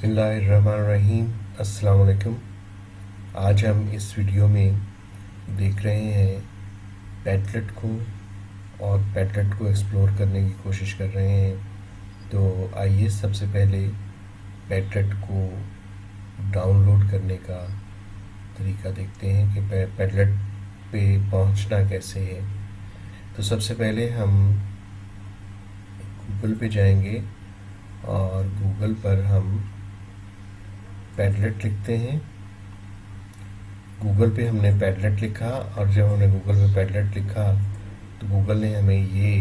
बिस्मिल्लाहिर्रहमानिर्रहीम। अस्सलाम वालेकुम। आज हम इस वीडियो में देख रहे हैं पैडलेट को और पैडलेट को एक्सप्लोर करने की कोशिश कर रहे हैं। तो आइए सबसे पहले पैडलेट को डाउनलोड करने का तरीका देखते हैं कि पैडलेट पे पहुंचना कैसे है। तो सबसे पहले हम गूगल पे जाएंगे और गूगल पर हम पैडलेट लिखते हैं। गूगल पे हमने पैडलेट लिखा और जब हमने गूगल पे पैडलेट लिखा तो गूगल ने हमें ये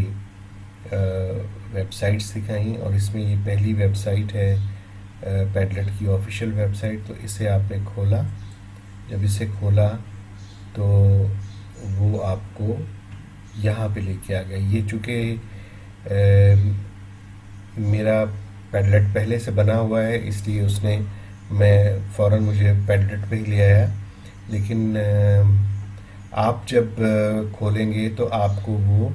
वेबसाइट्स दिखाई और इसमें ये पहली वेबसाइट है पैडलेट की ऑफिशियल वेबसाइट। तो इसे आपने खोला, जब इसे खोला तो वो आपको यहाँ पे लेके आ गया। ये चूँकि मेरा पैडलेट पहले से बना हुआ है इसलिए उसने मैं फ़ौरन मुझे पैडलेट पे ही ले आया। लेकिन आप जब खोलेंगे तो आपको वो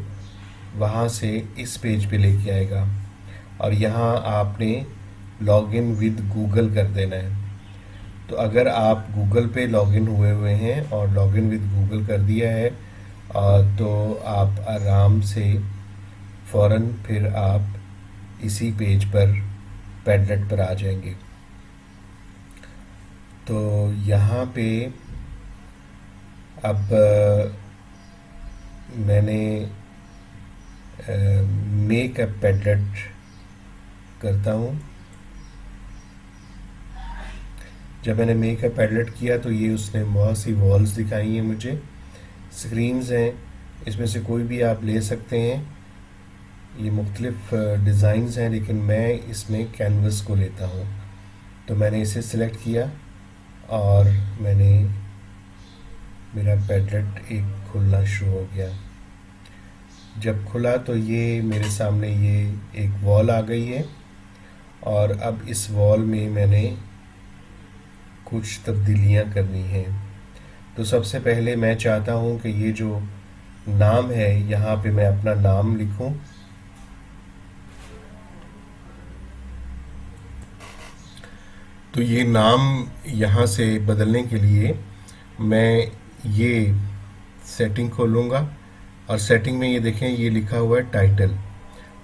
वहाँ से इस पेज पे लेके आएगा और यहाँ आपने लॉगिन विद गूगल कर देना है। तो अगर आप गूगल पे लॉगिन हुए हैं और लॉगिन विद गूगल कर दिया है तो आप आराम से फ़ौरन फिर आप इसी पेज पर पैडलेट पर आ जाएंगे। तो यहाँ पे अब मैंने मेक अ पैडलेट करता हूँ। जब मैंने मेक अ पैडलेट किया तो ये उसने बहुत सी वॉल्स दिखाई हैं, मुझे स्क्रीन्स हैं, इसमें से कोई भी आप ले सकते हैं। ये मुख्तलिफ डिज़ाइंस हैं लेकिन मैं इसमें कैनवस को लेता हूँ। तो मैंने इसे सिलेक्ट किया और मेरा पैडलेट एक खुलना शुरू हो गया। जब खुला तो ये मेरे सामने ये एक वॉल आ गई है और अब इस वॉल में मैंने कुछ तब्दीलियां करनी हैं। तो सबसे पहले मैं चाहता हूँ कि ये जो नाम है यहाँ पे मैं अपना नाम लिखूँ। तो ये नाम यहाँ से बदलने के लिए मैं ये सेटिंग खोलूँगा और सेटिंग में ये देखें ये लिखा हुआ है टाइटल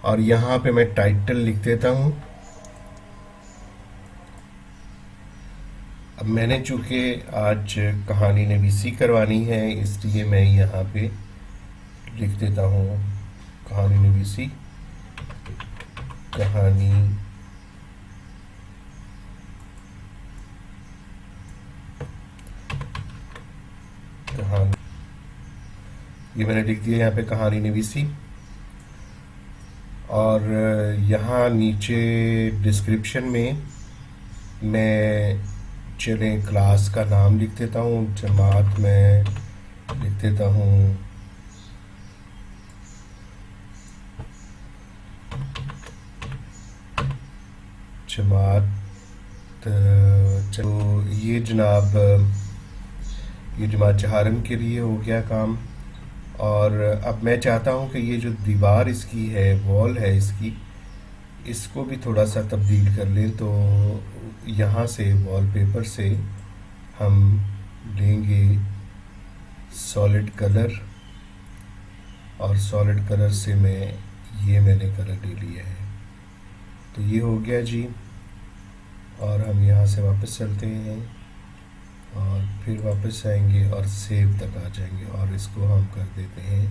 और यहाँ पे मैं टाइटल लिख देता हूँ। अब मैंने चूँकि आज कहानी नवीसी करवानी है इसलिए मैं यहाँ पे लिख देता हूँ कहानी नवीसी, कहानी कहानी ये मैंने लिख दिया यहाँ पे कहानी नवीसी। और यहाँ नीचे डिस्क्रिप्शन में मैं चलें क्लास का नाम लिख देता हूँ, जमात में लिख देता हूँ जमात। तो ये जमात चहारम के लिए हो गया काम। और अब मैं चाहता हूँ कि ये जो दीवार इसकी है, वॉल है इसकी, इसको भी थोड़ा सा तब्दील कर लें। तो यहाँ से वॉलपेपर से हम लेंगे सॉलिड कलर और सॉलिड कलर से मैंने कलर ले लिया है। तो ये हो गया जी। और हम यहाँ से वापस चलते हैं और फिर वापस आएंगे और सेव तक आ जाएंगे और इसको हम कर देते हैं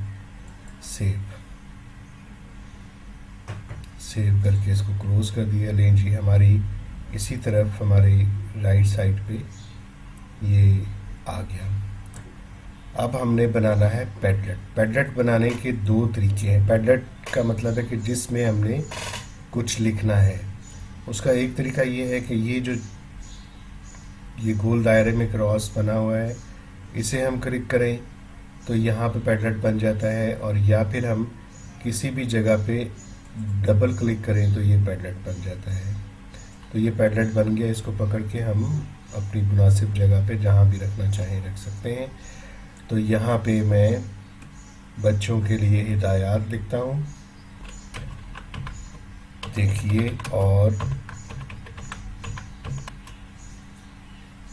सेव करके इसको क्लोज कर दिया। लें जी, हमारी इसी तरफ हमारी राइट साइड पे ये आ गया। अब हमने बनाना है पैडलेट। पैडलेट बनाने के दो तरीके हैं। पैडलेट का मतलब है कि जिसमें हमने कुछ लिखना है। उसका एक तरीका ये है कि ये गोल दायरे में क्रॉस बना हुआ है, इसे हम क्लिक करें तो यहाँ पे पैडलेट बन जाता है। और या फिर हम किसी भी जगह पे डबल क्लिक करें तो ये पैडलेट बन जाता है। तो ये पैडलेट बन गया। इसको पकड़ के हम अपनी मुनासिब जगह पे जहाँ भी रखना चाहें रख सकते हैं। तो यहाँ पे मैं बच्चों के लिए हिदायत लिखता हूँ, देखिए और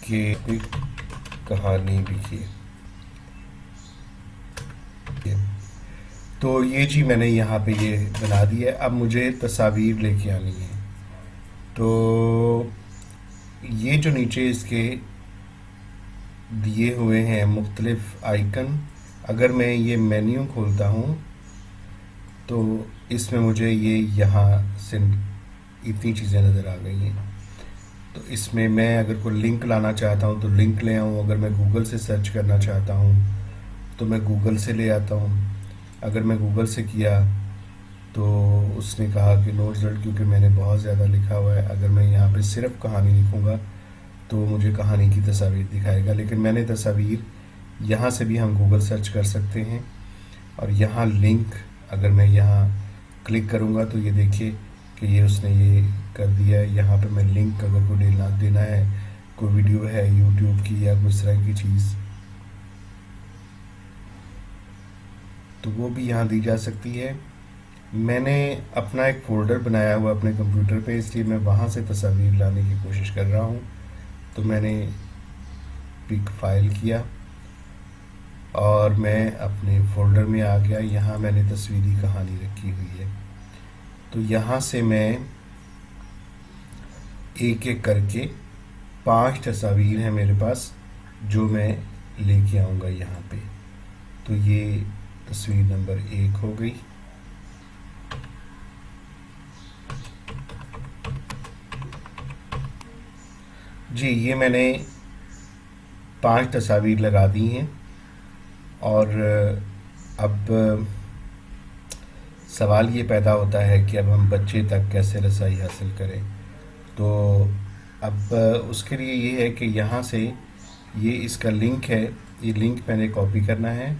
के कोई कहानी लिखी है। तो ये जी मैंने यहाँ पे ये बना दिया है। अब मुझे तस्वीर लेके आनी है। तो ये जो नीचे इसके दिए हुए हैं मुख्तलिफ आइकन, अगर मैं ये मेन्यू खोलता हूँ तो इसमें मुझे ये यहाँ से इतनी चीज़ें नज़र आ गई हैं। तो इसमें मैं अगर कोई लिंक लाना चाहता हूँ तो लिंक ले आऊँ, अगर मैं गूगल से सर्च करना चाहता हूँ तो मैं गूगल से ले आता हूँ। अगर मैं गूगल से किया तो उसने कहा कि नो रिजल्ट, क्योंकि मैंने बहुत ज़्यादा लिखा हुआ है। अगर मैं यहाँ पे सिर्फ कहानी लिखूँगा तो मुझे कहानी की तस्वीर दिखाएगा, लेकिन मैंने तस्वीर यहाँ से भी हम गूगल सर्च कर सकते हैं। और यहाँ लिंक, अगर मैं यहाँ क्लिक करूँगा तो ये देखिए कि ये उसने ये कर दिया है। यहाँ पे मैं लिंक अगर को देना है, कोई वीडियो है यूट्यूब की या कोई इस तरह की चीज़, तो वो भी यहाँ दी जा सकती है। मैंने अपना एक फ़ोल्डर बनाया हुआ अपने कंप्यूटर पे, इसलिए मैं वहाँ से तस्वीर लाने की कोशिश कर रहा हूँ। तो मैंने पिक फाइल किया और मैं अपने फ़ोल्डर में आ गया। यहाँ मैंने तस्वीरी कहानी रखी हुई है। तो यहाँ से मैं एक एक करके 5 तस्वीर हैं मेरे पास जो मैं लेके आऊँगा यहाँ पे। तो ये तस्वीर नंबर 1 हो गई। जी ये मैंने 5 तस्वीर लगा दी हैं। और अब सवाल ये पैदा होता है कि अब हम बच्चे तक कैसे रसाई हासिल करें। तो अब उसके लिए ये है कि यहाँ से ये इसका लिंक है, ये लिंक मैंने कॉपी करना है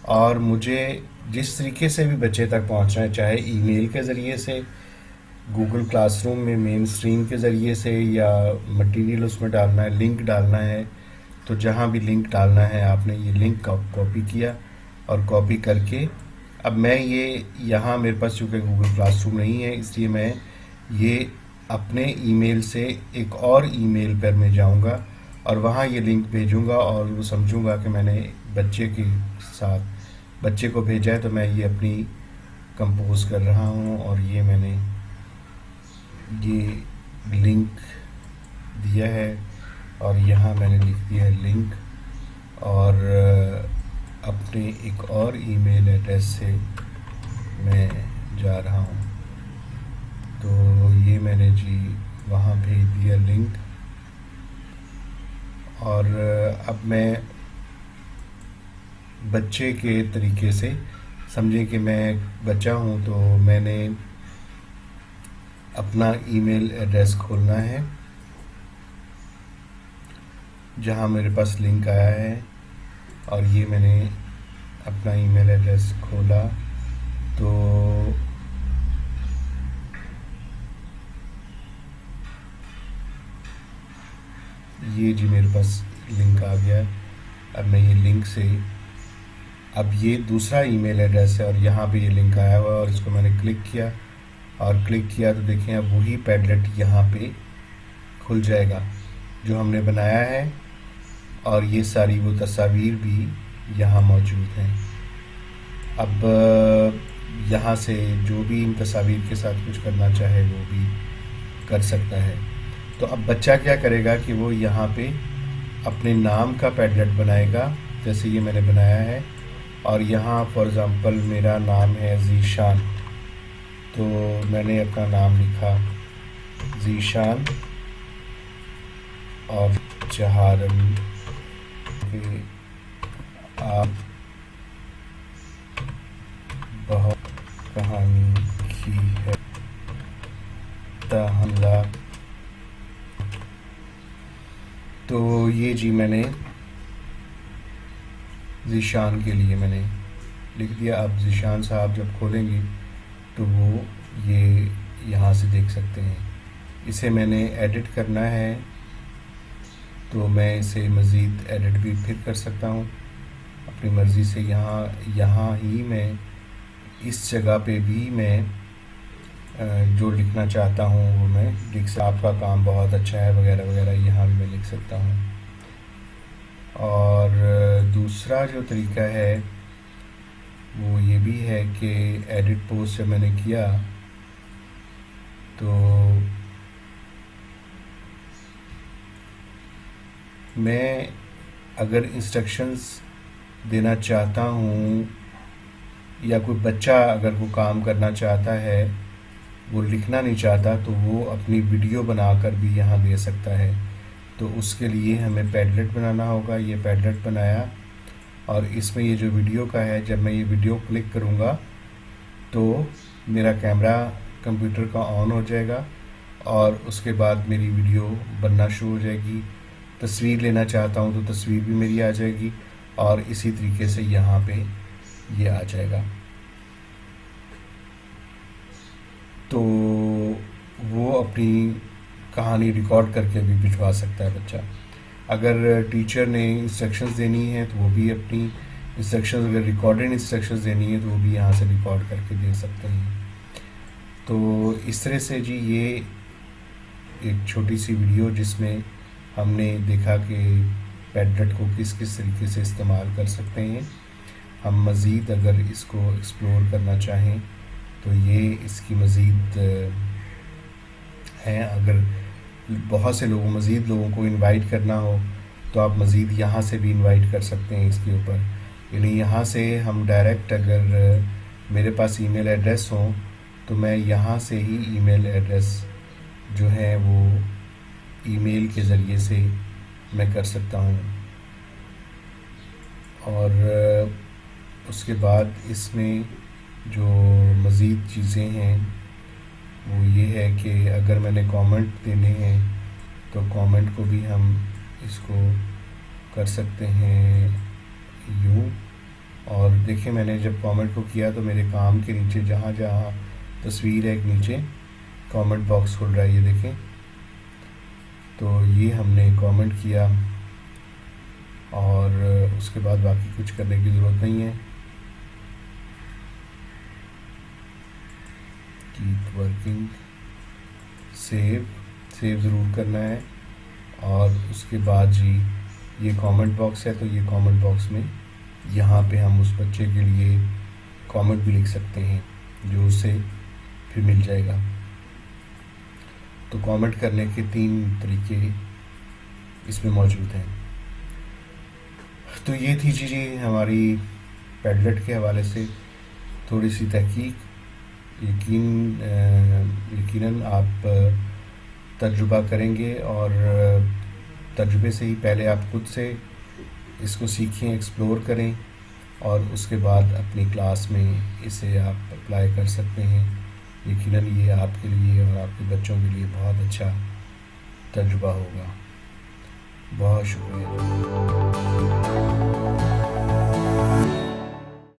और मुझे जिस तरीके से भी बच्चे तक पहुँचना है, चाहे ईमेल के ज़रिए से, गूगल क्लासरूम में मेन स्ट्रीम के ज़रिए से, या मटेरियल उसमें डालना है, लिंक डालना है, तो जहाँ भी लिंक डालना है आपने ये लिंक कॉपी किया और कॉपी करके अब मैं ये यहाँ मेरे पास चूँकि गूगल क्लासरूम नहीं है, इसलिए मैं ये अपने ईमेल से एक और ईमेल पर मैं जाऊँगा और वहाँ ये लिंक भेजूँगा और वो समझूँगा कि मैंने बच्चे के साथ बच्चे को भेजा है। तो मैं ये अपनी कंपोज कर रहा हूँ और ये मैंने ये लिंक दिया है और यहाँ मैंने लिख दिया है लिंक, और अपने एक और ईमेल एड्रेस से मैं जा रहा हूँ। तो ये मैंने जी वहाँ भेज दिया लिंक। और अब मैं बच्चे के तरीके से समझें कि मैं बच्चा हूँ, तो मैंने अपना ईमेल एड्रेस खोलना है जहाँ मेरे पास लिंक आया है। और ये मैंने अपना ईमेल एड्रेस खोला तो ये जी मेरे पास लिंक आ गया। अब मैं ये लिंक से, अब ये दूसरा ईमेल एड्रेस है और यहाँ पे ये लिंक आया हुआ है और इसको मैंने क्लिक किया तो देखें अब वही पैडलेट यहाँ पे खुल जाएगा जो हमने बनाया है और ये सारी वो तस्वीर भी यहाँ मौजूद हैं। अब यहाँ से जो भी इन तस्वीर के साथ कुछ करना चाहे वो भी कर सकता है। तो अब बच्चा क्या करेगा कि वो यहाँ पे अपने नाम का पैडलेट बनाएगा, जैसे ये मैंने बनाया है। और यहाँ फॉर एग्ज़ाम्पल मेरा नाम है ज़ीशान, तो मैंने अपना नाम लिखा ज़ीशान और जहारम के आप बहुत कहानी की है हमला। तो ये जी मैंने ज़ीशान के लिए मैंने लिख दिया। अब ज़ीशान साहब जब खोलेंगे तो वो ये यहाँ से देख सकते हैं। इसे मैंने एडिट करना है तो मैं इसे मज़ीद एडिट भी फिर कर सकता हूँ अपनी मर्ज़ी से। यहाँ ही मैं इस जगह पे भी मैं जो लिखना चाहता हूँ वो मैं लिख सकता। आपका काम बहुत अच्छा है वगैरह वगैरह यहाँ भी मैं लिख सकता हूँ। और दूसरा जो तरीका है वो ये भी है कि एडिट पोस्ट जब मैंने किया तो मैं अगर इंस्ट्रक्शंस देना चाहता हूँ या कोई बच्चा अगर वो काम करना चाहता है, वो लिखना नहीं चाहता, तो वो अपनी वीडियो बनाकर भी यहाँ दे सकता है। तो उसके लिए हमें पैडलेट बनाना होगा। ये पैडलेट बनाया और इसमें ये जो वीडियो का है, जब मैं ये वीडियो क्लिक करूँगा तो मेरा कैमरा कंप्यूटर का ऑन हो जाएगा और उसके बाद मेरी वीडियो बनना शुरू हो जाएगी। तस्वीर लेना चाहता हूँ तो तस्वीर भी मेरी आ जाएगी और इसी तरीके से यहाँ पे ये आ जाएगा। तो वो अपनी कहानी रिकॉर्ड करके भी भिजवा सकता है बच्चा। अगर टीचर ने इंस्ट्रक्शंस देनी है तो वो भी अपनी इंस्ट्रक्शंस, अगर रिकॉर्डेड इंस्ट्रक्शंस देनी है तो वो भी यहाँ से रिकॉर्ड करके दे सकते हैं। तो इस तरह से जी ये एक छोटी सी वीडियो जिसमें हमने देखा कि पैडलेट को किस किस तरीके से इस्तेमाल कर सकते हैं। हम मज़ीद अगर इसको एक्सप्लोर करना चाहें तो ये इसकी मज़ीद हैं। अगर बहुत से लोगों, मज़ीद लोगों को इनवाइट करना हो तो आप मज़ीद यहाँ से भी इनवाइट कर सकते हैं इसके ऊपर। यानी यहाँ से हम डायरेक्ट, अगर मेरे पास ईमेल एड्रेस हो तो मैं यहाँ से ही ईमेल एड्रेस जो है वो ईमेल के ज़रिए से मैं कर सकता हूँ। और उसके बाद इसमें जो मज़ीद चीज़ें हैं वो ये है कि अगर मैंने कमेंट देने हैं तो कमेंट को भी हम इसको कर सकते हैं यूँ। और देखिए मैंने जब कमेंट को किया तो मेरे काम के नीचे जहाँ जहाँ तस्वीर है, एक नीचे कमेंट बॉक्स खुल रहा है, ये देखें। तो ये हमने कमेंट किया और उसके बाद बाकी कुछ करने की ज़रूरत नहीं है। कीप वर्किंग, सेव ज़रूर करना है। और उसके बाद जी ये कमेंट बॉक्स है, तो ये कमेंट बॉक्स में यहाँ पे हम उस बच्चे के लिए कमेंट भी लिख सकते हैं जो उसे फिर मिल जाएगा। तो कमेंट करने के 3 तरीके इसमें मौजूद हैं। तो ये थी जी हमारी पैडलेट के हवाले से थोड़ी सी तहकीक। यकीनन आप तजुर्बा करेंगे और तजुर्बे से ही पहले आप खुद से इसको सीखें, एक्सप्लोर करें और उसके बाद अपनी क्लास में इसे आप अप्लाई कर सकते हैं। यकीनन ये आपके लिए और आपके बच्चों के लिए बहुत अच्छा तजुर्बा होगा। बहुत शुक्रिया।